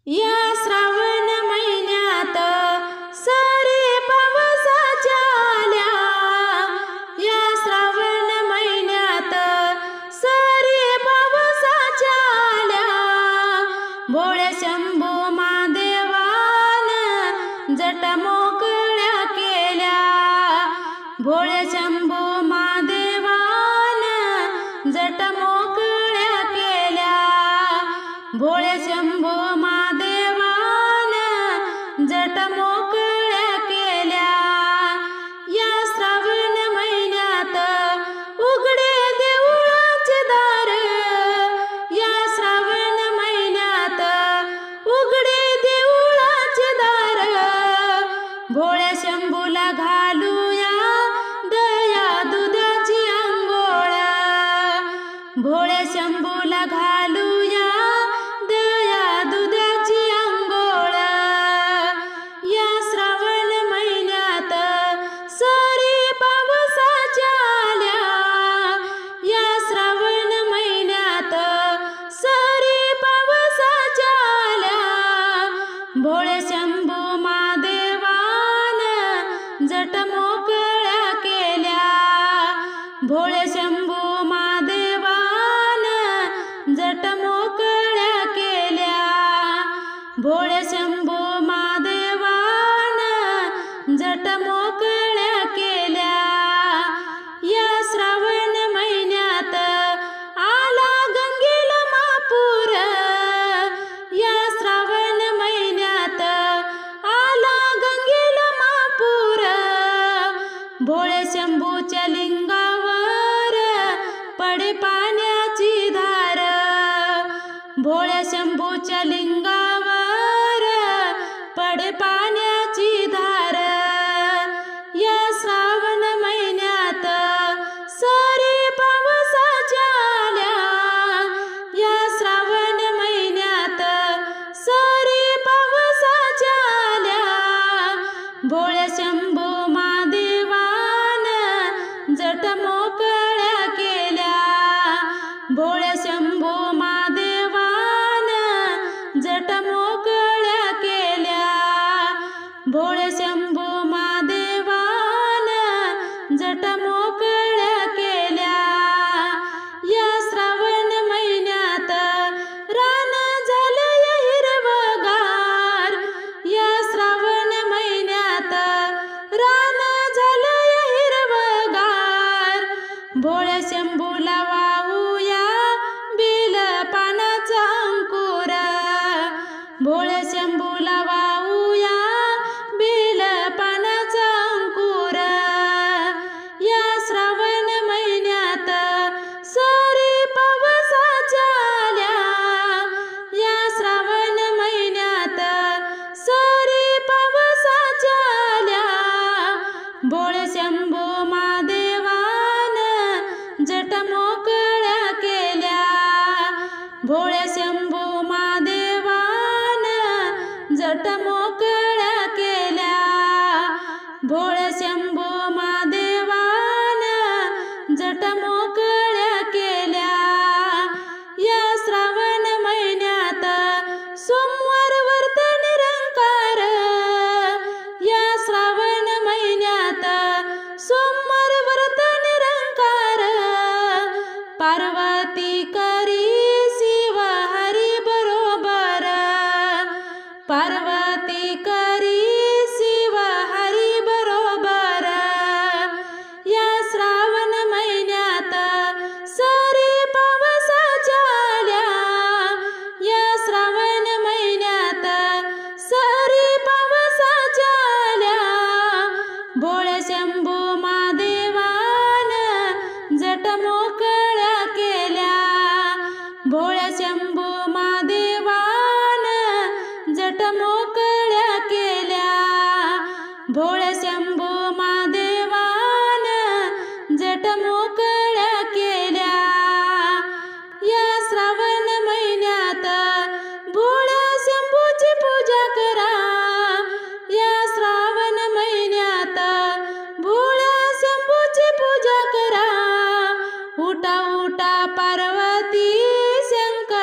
या श्रावण महिन्यात सारे पावसाच्या आल्या, या श्रावण महिन्यात सारे पावसाच्या आल्या। भोळे शंभू महादेवान जटा मोकळ्या केल्या, भोळे शंभू महादेवान जटा मोकळ्या केल्या, भोळे शंभू महादेवान जटा मोकळ्या केल्या। या श्रावण महिन्यात उघडे देऊळाचे दार, या श्रावण महिन्यात उघडे देऊळाचे दार। भोळ्या शंभूला घालूया दया दुधाची अंघोळ, भोळ्या शंभूला घालूया दया दुधाची अंघोळ। या श्रावण महिन्यात सारी पावसाच्या आल्या, या श्रावण महिन्यात सारी पावसाच्या आल्या। भोळे शंभू महादेवान जटा मोकळ्या केल्या, भोळे शंभू महादेवान जटा मोकळ्या केल्या, भोळे शंभू महादेवान जटा मोकळ्या केल्या। या श्रावण महिन्यात आला गंगेला महापूर, या श्रावण महिन्यात आला गंगेला महापूर। भोळे शंभूच्या लिंगावर पडे पाण्याची धार, भोळे शंभूच्या लिंगावर पडे पाण्याची धार। या श्रावण महिन्यात सारी पावसाच्या आल्या, या श्रावण महिन्यात सारी पावसाच्या आल्या। भोळे शंभू महादेवान जटा मोकळ्या केल्या, भोळे शंभू महादेवान जटा मोकळ्या केल्या, भोळे शंभू महादेवान जटा मोकळ्या केल्या। या श्रावण महिन्यात रान झालंय हिरवगार, या श्रावण महिन्यात रान झालंय हिरवगार। भोळे शंभूला वाहूया बेल पानाचा अंकुर, भोळे शंभूला वाहूया बेल पानाचा अंकुर। या श्रावण महिन्यात सारी पावसाच्या आल्या, या श्रावण महिन्यात सारी पावसाच्या आल्या। भोळे शंभू महादेवान जटा मोकळ्या केल्या, भोळे शंभू महादेवान जटा मोकळ्या केल्या, भोळे शंभू महादेवान जटा मोकळ्या केल्या। या श्रावण महिन्यात सोमवार व्रत निरंकार, या श्रावण महिन्यात सोमवार व्रत निरंकार। पार्वती करी शिव हरी बरोबर, पार्वती करी शिव हरी बरोबर। या श्रावण महिन्यात सारी पावसाच्या आल्या, या श्रावण महिन्यात सारी पावसाच्या आल्या। भोळे शंभू महादेवान जटा मोकळ्या केल्या, भोळे शंभू महादेवान जटा मोकळ्या केल्या, भोळे शंभू महादेवान जटा मोकळ्या केल्या। या श्रावण महिन्यात भोळ्या शंभूची पूजा करा, या श्रावण महिन्यात भोळ्या शंभूची पूजा करा। उठा उठा पार्वती शंकर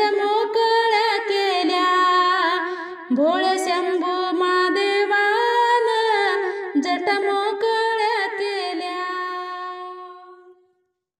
मोकळ्या केल्या. भोळे